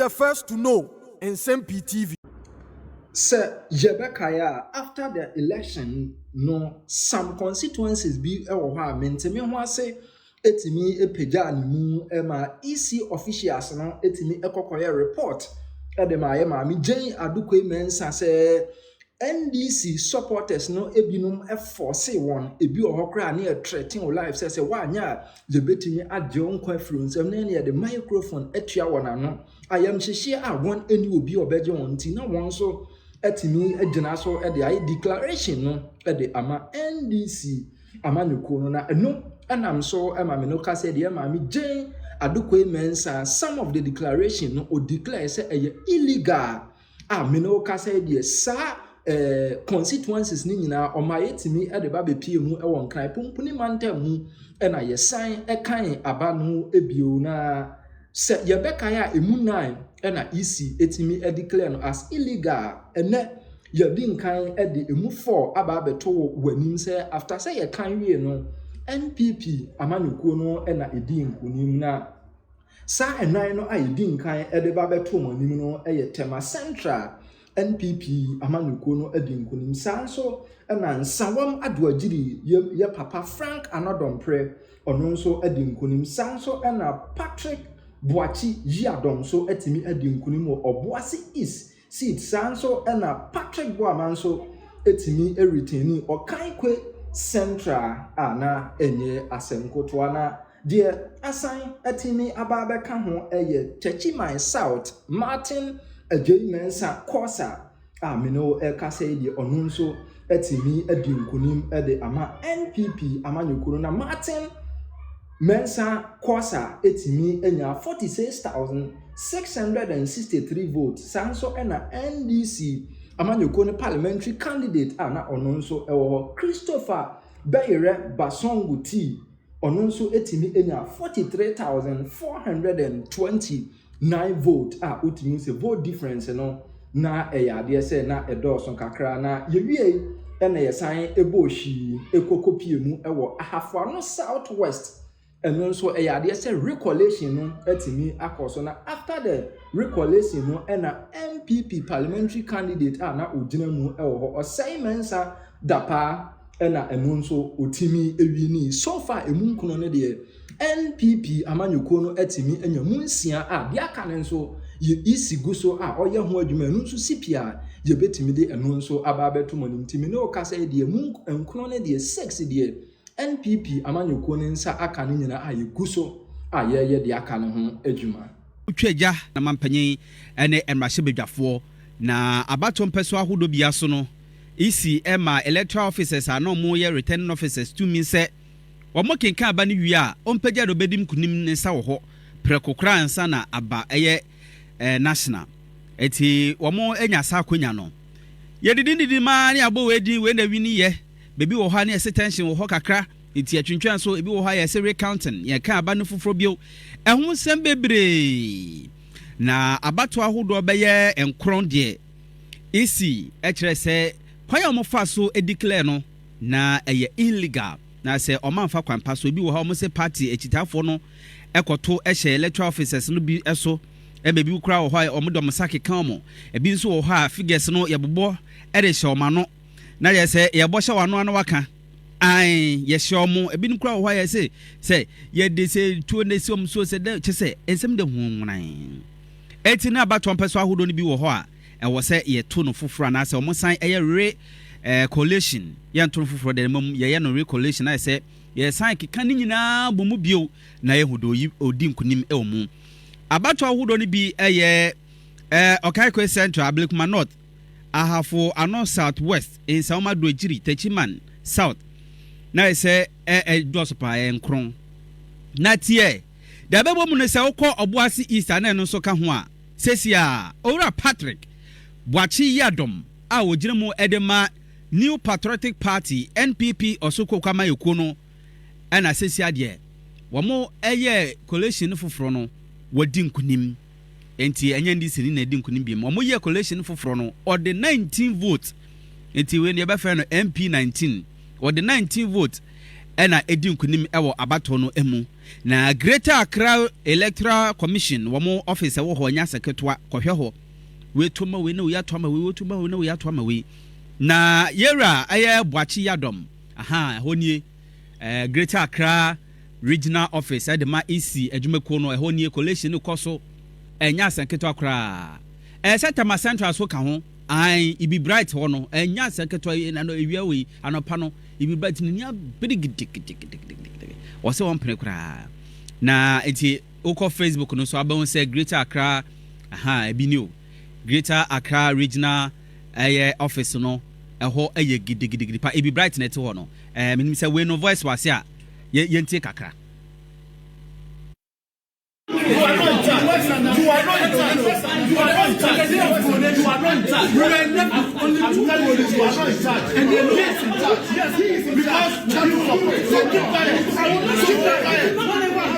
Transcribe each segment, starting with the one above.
the first to know. Nsem-Pii TV. Sir Jebekaya, after the election, no, some constituencies be a mentally who say, etimi epejani mu ema EC officials no etimi ekokoye report edema ema mi Jane Adukwe Mensa say NDC supporters no ebinom force one ebi ohokra na threaten life say wanya je betimi adje onkwa friends na ne the microphone atua wona no ayam hyehye a won eni obi obeje won ti na won so etimi agina so e de declaration no e de ama NDC ama nuko no na eno anam so ema me no ka say de ema mi Jane Adukwe Mensa some of the declaration no o declare say illegal me no ka say de sa constituencies ni nyina omayetimi e de ba be pie mu e won kan pumpuni manta mu e na yesan e kan aba no ebio na se yebeka ya emu 9 e na EC etimi e declare no as illegal ene yedi nkan e de emu 4 aba beto wanim se after say ye kan wie no NPP amanyukuo no e na edi nkunim na sa enan no ayedi nkan e de ba beto wanim no e ye tema central NPP amanyukuo no edi nkunim sa so e na nsawam adoagiri ye papa Frank Anodompre ono nso edi nkunim sa so e na Patrick Boachi Yiadom so etimi edi nkunim Obuasi East seat sa so e na Patrick Boaman so etimi retain Okaikwe Central ana enye asenkotoa na de asan etimi ababeka ho eye Techiman South Martin Nsem-Pii Kosa mino kase di ono nso etimi edi nkunim de ama NPP amanyukuru na Martin Nsem-Pii Kosa etimi enya 46,663 votes sanso ena NDC amanyukuru parliamentary candidate na ono nso ewo Christopher Bayere Basongo T ono nso etimi enya 43,429 vote utimi se vote difference no na eyade se na edoso kakra na yewie ena yesan eboshi ekokopie mu ewo Ahafo Southwest eno nso eyade se recollation no etimi akoso na after the recollation no ena NPP parliamentary candidate na ogina mu ewo Nsem-Pii dapa ena eno nso otimi ewini so far emunkuno ne de NPP amanyuko no etimi enya munsia de aka ne nso ye isigu so oye ho adwuma enu nso sipia ye betimi de eno nso ababeto monimtimi ne okasa de munkuno ne de 6 de NPP amanyuko ne nsa aka ne nyina ayegu so ye de aka ne ho adwuma utwaja na mampanyin ene emrahye bedwafo na abato mpeso ahodo bia so no isi ema electoral officers ano mo ye returning officers to mean say omo kenka aba ne wi a ompaja do bedim kunim ne sa wo ho prekokra ansa na aba eye national eti omo enya sa akonya no ye didi ma ne abo wedi we na wini ye bebi wo ha ne tension wo ho kakra eti atwintwan so ebi wo ha ye se recounting ye ka aba ne foforo bio ehun sem bebre na abato ahodo be ye enkron de isi ekire se kwaya omo fa so declare no na eye illegal na se omanfa kwampa so bi wo ha omo se party echitafo no ekoto ehye electoral officers no bi eso bebi ukura wo ha omo dom sake kan omo ebi nso wo ha figures no yebobo de hye omo no na ye se yebo hye wano ano waka ai ye hye omo ebi nkura wo ha ye se ye de se tuo ne si omo so se de che se ensem de hunnan eti na abato mpeso ahodo no bi wo ho a ewo se ye to no foforo na se omo san eye collation ye to no foforo de mum ye no recollation na se ye san keka ni nyina bomu bio na ye hodo yi odi nkunim e omu abato ahodo no bi eye Okaikwe Central Ablekuma North Ahafo Southwest in Sauma Dojiri Techiman South na se dosopa enkron na tie da bebo mu ne se ukọ Obuasi East na no so ka ho a sesia owura Patrick Boachi Yiadom a wogire mu edema New Patriotic Party NPP osoko kwama yekuo no na sesia de wo mo coalition foforo no wadi nkunim enti enye NDC ni na di nkunim bi mo ye coalition foforo no or the 19 votes enti we ne be fa no MP 19 or the 19 votes ɛna edi nkunim ɛwɔ abato no emu na Greater Accra Electoral Commission wɔn office ɛwɔ hɔ nya seketwa kɔhwɛ hɔ wetuma we na uyatoma we wetuma we na uyatoma we na yera ɛyɛ Boachi Yadom ɛhɔ nie Greater Accra Regional Office ɛde ma EC adwumako no ɛhɔ nie collation kɔ so nya seketwa kra Setama Central so ka ho ai ibi bright hɔ no nya seketwa na no ewia we anopa no ibi bright ni nya bidigidigidigidig wɔse wɔn pene kra na enti okɔ Facebook no so abawo sɛ Greater Accra ebi ni o Greater Accra Regional office no ɛhɔ ɛyɛ gidigidi pa ibi bright net hɔ no menim sɛ we no voice wase a yɛntie kakra. You are not in charge. You are not in charge. You are not in charge. You are not in charge. You are never only two police. You are not in charge. And then he is in charge. Yes, he is in charge. Because you support. So keep quiet. I will not keep quiet.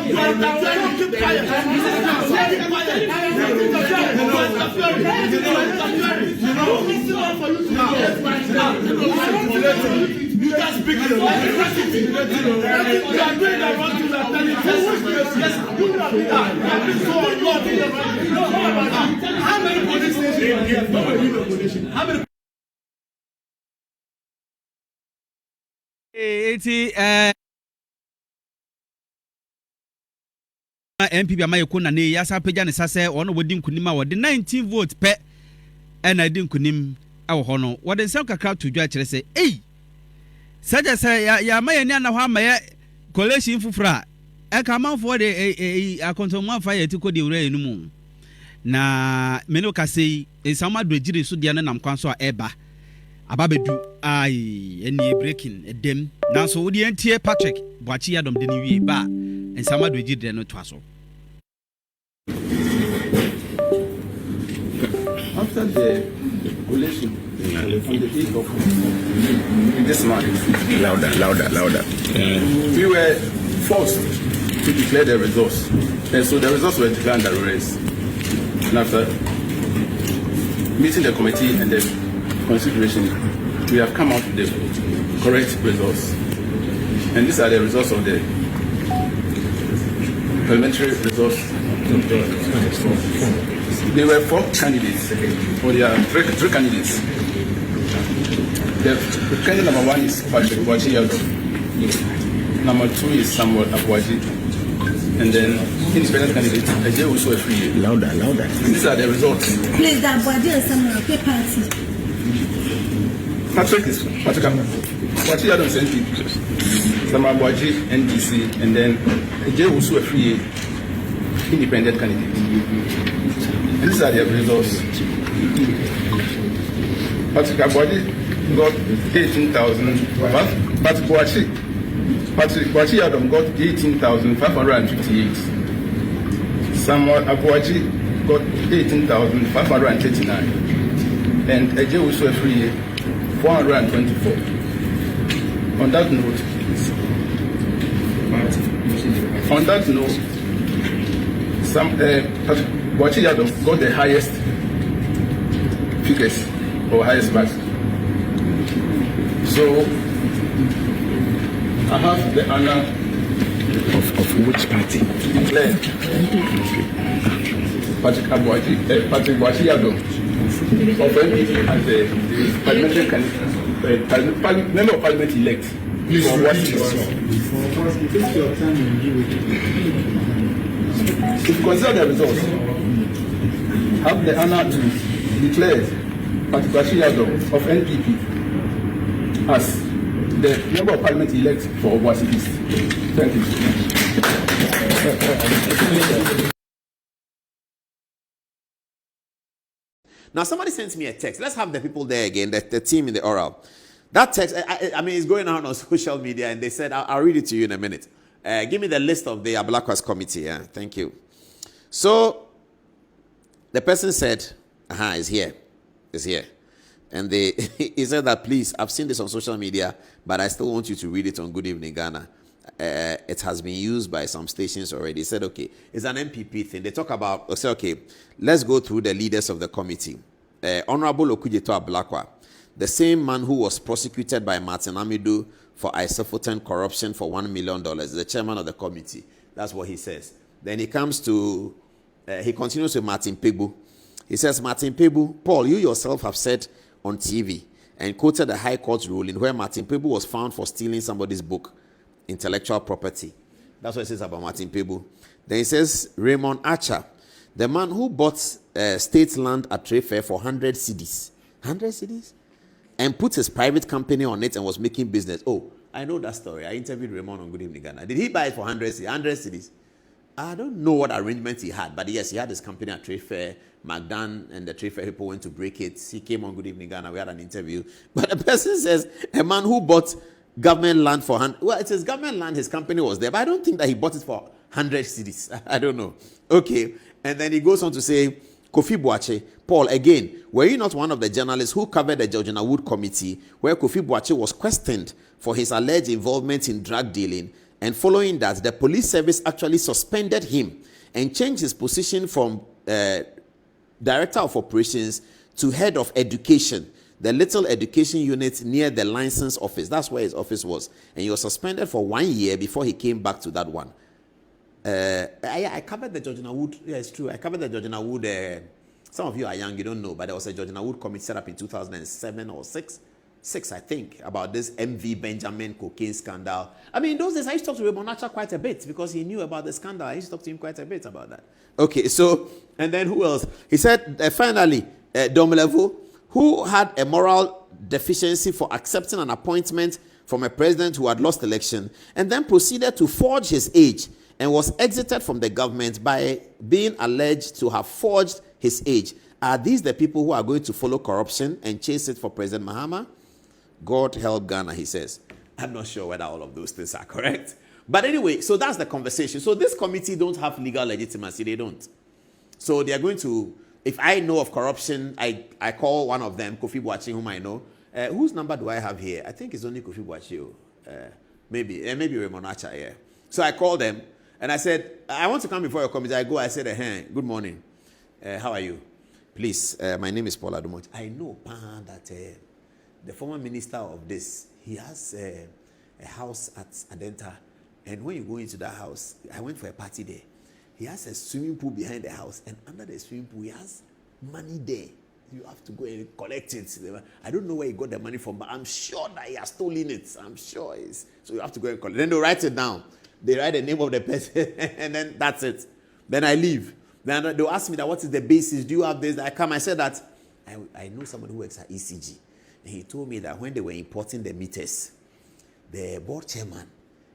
You are not keep quiet. Keep quiet. You just speak the word. You are doing the wrong thing. You are doing that. How many police stations here? How many? NPP amayeko na ne yasa pagya ne sase ono wodi nkunim a wodi 19 vote pe na di nkunim ɛwɔ hɔ no wodi nsɛm kakra to dwa kyerɛ sɛ saja sɛ ya maye ne na hɔ amaye collation fufura eka manfo de akontomo afa ye tiko de wura enu mu na meno kase nsama do gire so de na nam kwan so a eba ababedu ai eni breaking edem nanso wo de antie Patrick Boachi Yadom de ni wie ba nsama do gire no to aso. After the collation on the 8th of this month, louder. We were forced to declare the results, and so the results were declared under arrest. And after meeting the committee and the consideration, we have come out with the correct results, and these are the results of the parliamentary results. There were 4 candidates, or there are 3 candidates. The candidate number 1 is Patrick Boachi Yadom. Number 2 is Samuel Abuaji. And then independent candidate, Ajay also a free. Louder. And these are the results. Please, that Abuaji and Samuel, which party? Patrick Boachi Yadom is NPP. Samuel Abuaji, NDC. And then Ajay also a free independent candidate. And these are the results. Patrick Abuaji got 18,000. Patrick Boachi Yadom got 18,558. Samuel Abuaji got 18,539. And Ajay also a free 424. On that note, Patrick Boachi Yadom got the highest figures or highest votes. So I have the honor of which party? Declare Patrick Boachi Yadom of NPP as the parliamentary candidate, member of parliament elect. Please, for what take your time and give it. If you consider the results, have the honor to declare Patrick Boachi Yadom of NPP as the member of parliament elect for Obuasi East. Thank you. Now, somebody sent me a text. Let's have the people there again, the team in the oral. That text, I mean, it's going out on social media, and they said, I'll read it to you in a minute. Give me the list of the Ablakwas committee. Yeah, thank you. So, the person said, it's here. And he said that, please, I've seen this on social media, but I still want you to read it on Good Evening Ghana. It has been used by some stations already. He said, okay, it's an NPP thing. They talk about, okay, let's go through the leaders of the committee. Honorable Okujeto Ablakwa the same man who was prosecuted by Martin Amidu for Isofoten corruption for $1 million, the chairman of the committee. That's what he says. Then he comes to, he continues with Martin Pegbu. He says, Martin Pegbu, Paul, you yourself have said on TV and quoted a high court ruling where Martin Pegbu was found for stealing somebody's book, intellectual property. That's what it says about Martin Pegbu. Then he says, Raymond Archer, the man who bought state land at trade fair for 100 cedis. 100 cedis? And put his private company on it and was making business. Oh, I know that story. I interviewed Raymond on Good Evening Ghana. Did he buy it for 100 cedis? I don't know what arrangement he had, but yes, he had his company at trade fair. McDan and the trade fair people went to break it. He came on Good Evening Ghana. We had an interview. But the person says, a man who bought government land for 100, well, it says government land, his company was there, but I don't think that he bought it for 100 cedis. I don't know. Okay. And then he goes on to say, Kofi Boache, Paul, again, were you not one of the journalists who covered the Georgiana Wood committee where Kofi Boache was questioned for his alleged involvement in drug dealing? And following that, the police service actually suspended him and changed his position from director of operations to head of education, the little education unit near the license office. That's where his office was. And he was suspended for 1 year before he came back to that one. I covered the Georgiana Wood. Yeah, it's true. I covered the Georgiana Wood. Some of you are young, you don't know, but there was a Georgiana Wood committee set up in 2007 or 6, I think, about this MV Benjamin cocaine scandal. I mean, in those days, I used to talk to Raymond Archer quite a bit because he knew about the scandal. I used to talk to him quite a bit about that. Okay, so, and then who else? He said, finally, Domelevo, who had a moral deficiency for accepting an appointment from a president who had lost election, and then proceeded to forge his age and was exited from the government by being alleged to have forged his age. Are these the people who are going to follow corruption and chase it for President Mahama? God help Ghana, he says. I'm not sure whether all of those things are correct. But anyway, so that's the conversation. So this committee don't have legal legitimacy. They don't. So they are going to, if I know of corruption, I call one of them, Kofi Boache, whom I know. Whose number do I have here? I think it's only Kofi Boache. Maybe Raymond Archer, yeah. So I called them and I said, I want to come before your committee. I said, hey, good morning. How are you? Please, my name is Paul Adumot. I know that the former minister of this, he has a house at Adenta. And when you go into that house, I went for a party there. He has a swimming pool behind the house. And under the swimming pool, he has money there. You have to go and collect it. I don't know where he got the money from, but I'm sure that he has stolen it. I'm sure it's. So you have to go and collect it. Then they write it down. They write the name of the person, and then that's it. Then I leave. Then they'll ask me that, what is the basis? Do you have this? I come. I said that I know somebody who works at ECG. And he told me that when they were importing the meters, the board chairman,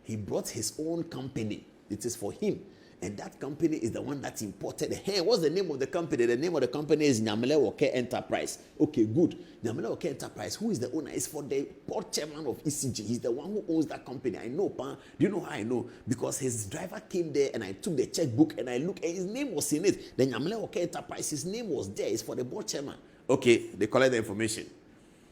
he brought his own company. It is for him. And that company is the one that imported. Hey, what's the name of the company? The name of the company is Nyamele Woke Enterprise. Okay, good. Nyamele Woke Enterprise. Who is the owner? It's for the board chairman of ECG. He's the one who owns that company. I know, Pa. Do you know how I know? Because his driver came there and I took the checkbook and I looked and his name was in it. The Nyamele Woke Enterprise, his name was there. It's for the board chairman. Okay, they collect the information.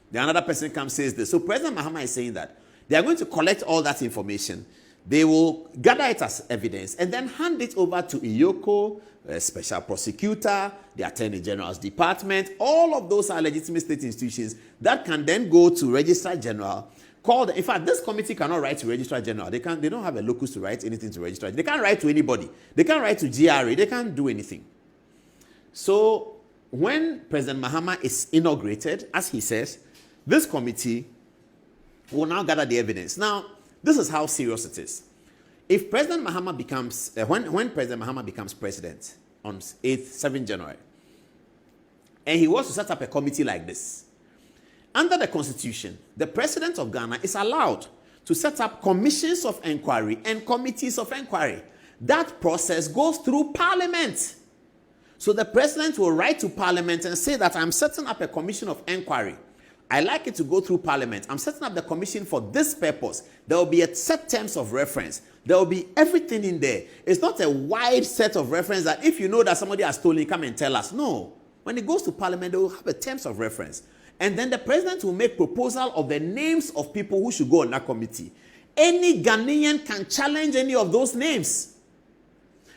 Then another person comes says this. So President Mahama is saying that they are going to collect all that information. They will gather it as evidence and then hand it over to IYOKO, a special prosecutor, the Attorney General's department. All of those are legitimate state institutions that can then go to Registrar General. In fact, this committee cannot write to Registrar General. They don't have a locus to write anything to Registrar. They can't write to anybody. They can't write to GRA. They can't do anything. So when President Mahama is inaugurated, as he says, this committee will now gather the evidence. Now, this is how serious it is. If President Mahama becomes, when President Mahama becomes president on 7th January, and he wants to set up a committee like this, under the Constitution, the President of Ghana is allowed to set up commissions of inquiry and committees of inquiry. That process goes through Parliament. So the President will write to Parliament and say that I'm setting up a commission of inquiry. I like it to go through Parliament. I'm setting up the commission for this purpose. There will be a set terms of reference. There will be everything in there. It's not a wide set of reference that if you know that somebody has stolen, come and tell us. No. When it goes to Parliament, they will have a terms of reference. And then the President will make proposal of the names of people who should go on that committee. Any Ghanaian can challenge any of those names.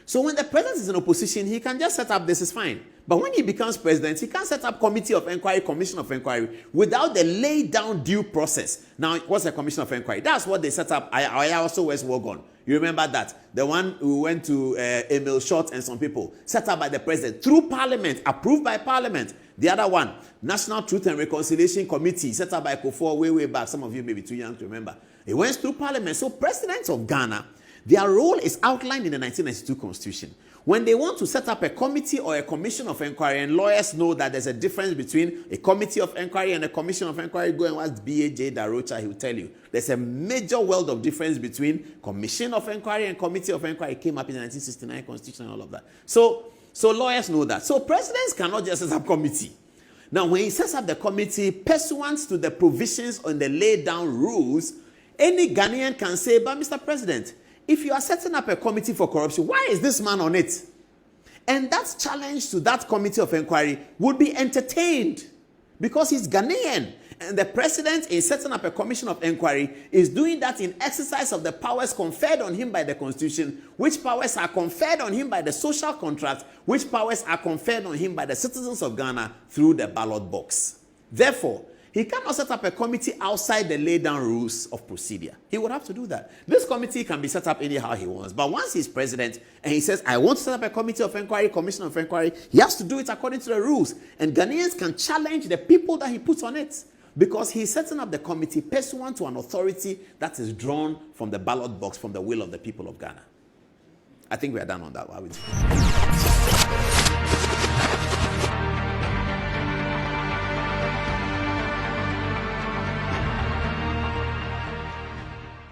So when the president is in opposition, he can just set up this is fine. But when he becomes president, he can't set up committee of inquiry, commission of inquiry without the laid down due process. Now, what's a commission of inquiry? That's what they set up. I also was Wogon. You remember that? The one who went to Emil Short and some people, set up by the president through parliament, approved by parliament. The other one, National Truth and Reconciliation Committee, set up by Kufuor way back. Some of you may be too young to remember. It went through parliament. So presidents of Ghana, their role is outlined in the 1992 Constitution. When they want to set up a committee or a commission of inquiry, and lawyers know that there's a difference between a committee of inquiry and a commission of inquiry, go and watch B.A.J. Darocha, he will tell you. There's a major world of difference between commission of inquiry and committee of inquiry. It came up in the 1969 Constitution and all of that. So lawyers know that. So presidents cannot just set up committee. Now, when he sets up the committee, pursuant to the provisions on the laid down rules, any Ghanaian can say, but Mr. President, if you are setting up a committee for corruption, why is this man on it? And that challenge to that committee of inquiry would be entertained because he's Ghanaian. And the president, in setting up a commission of inquiry, is doing that in exercise of the powers conferred on him by the Constitution, which powers are conferred on him by the social contract, which powers are conferred on him by the citizens of Ghana through the ballot box. Therefore, he cannot set up a committee outside the laid down rules of procedure. He would have to do that. This committee can be set up anyhow he wants. But once he's president and he says, I want to set up a committee of inquiry, commission of inquiry, he has to do it according to the rules. And Ghanaians can challenge the people that he puts on it because he's setting up the committee pursuant to an authority that is drawn from the ballot box, from the will of the people of Ghana. I think we are done on that. Why would you?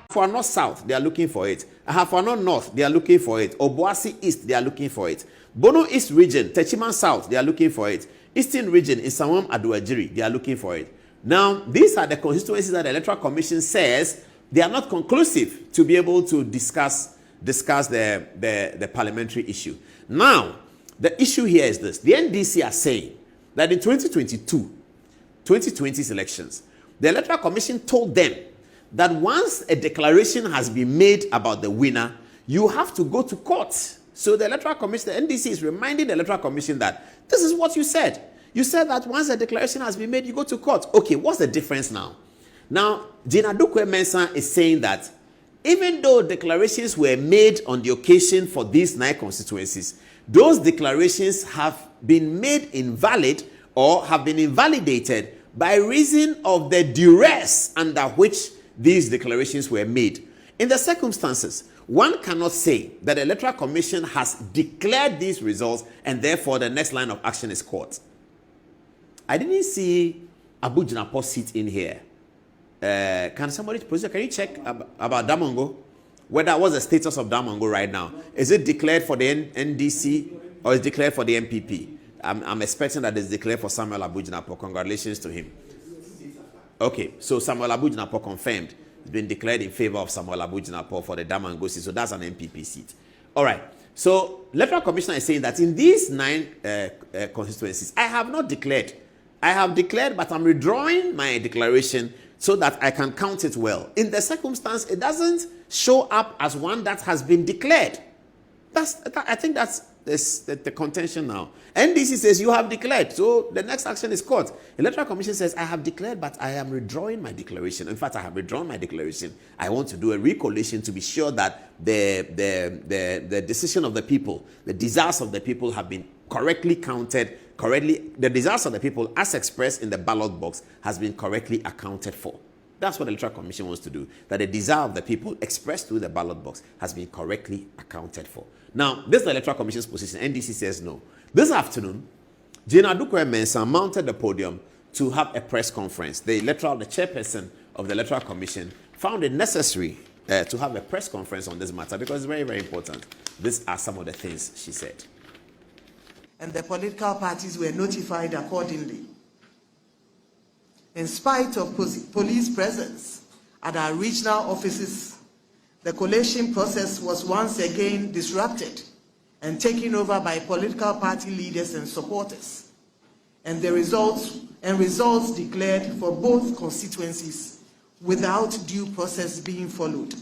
For North South, they are looking for it. Ahafano North, they are looking for it. Obuasi East, they are looking for it. Bono East region, Techiman South, they are looking for it. Eastern region, Isamam Aduajiri, they are looking for it. Now, these are the constituencies that the Electoral Commission says they are not conclusive to be able to discuss the parliamentary issue. Now, the issue here is this. The NDC are saying that in 2020's elections, the Electoral Commission told them that once a declaration has been made about the winner, you have to go to court. So the Electoral Commission, the NDC is reminding the Electoral Commission that this is what you said. You said that once a declaration has been made, you go to court. Okay, what's the difference now? Now, Gina Dukwe-Mensah is saying that even though declarations were made on the occasion for these 9 constituencies, those declarations have been made invalid or have been invalidated by reason of the duress under which these declarations were made. In the circumstances, one cannot say that the Electoral Commission has declared these results and therefore the next line of action is court. I didn't see Abu Jinapo sit in here. Can somebody, producer, can you check about Damongo? What's the status of Damongo right now? Is it declared for the NDC or is it declared for the NPP? I'm expecting that it's declared for Samuel Abu Jinapo. Congratulations to him. Okay, so Samuel Abu Jinapo confirmed. It's been declared in favor of Samuel Abu Jinapo for the Damango seat. So that's an NPP seat. All right. So Electoral Commissioner is saying that in these 9 constituencies, I have not declared. I have declared, but I'm withdrawing my declaration so that I can count it well. In the circumstance, it doesn't show up as one that has been declared. I think that's the contention now. NDC says you have declared, so the next action is court. Electoral Commission says I have declared, but I am withdrawing my declaration. In fact, I have withdrawn my declaration. I want to do a recollation to be sure that the decision of the people, the desires of the people have been correctly counted. The desires of the people, as expressed in the ballot box, has been correctly accounted for. That's what the Electoral Commission wants to do. That the desire of the people expressed through the ballot box has been correctly accounted for. Now, this is the Electoral Commission's position. NDC says no. This afternoon, Gina Dukwe-Mensah mounted the podium to have a press conference. The chairperson of the Electoral Commission found it necessary to have a press conference on this matter because it's very, very important. These are some of the things she said. And the political parties were notified accordingly. In spite of police presence at our regional offices, the collation process was once again disrupted and taken over by political party leaders and supporters, and the results declared for both constituencies without due process being followed.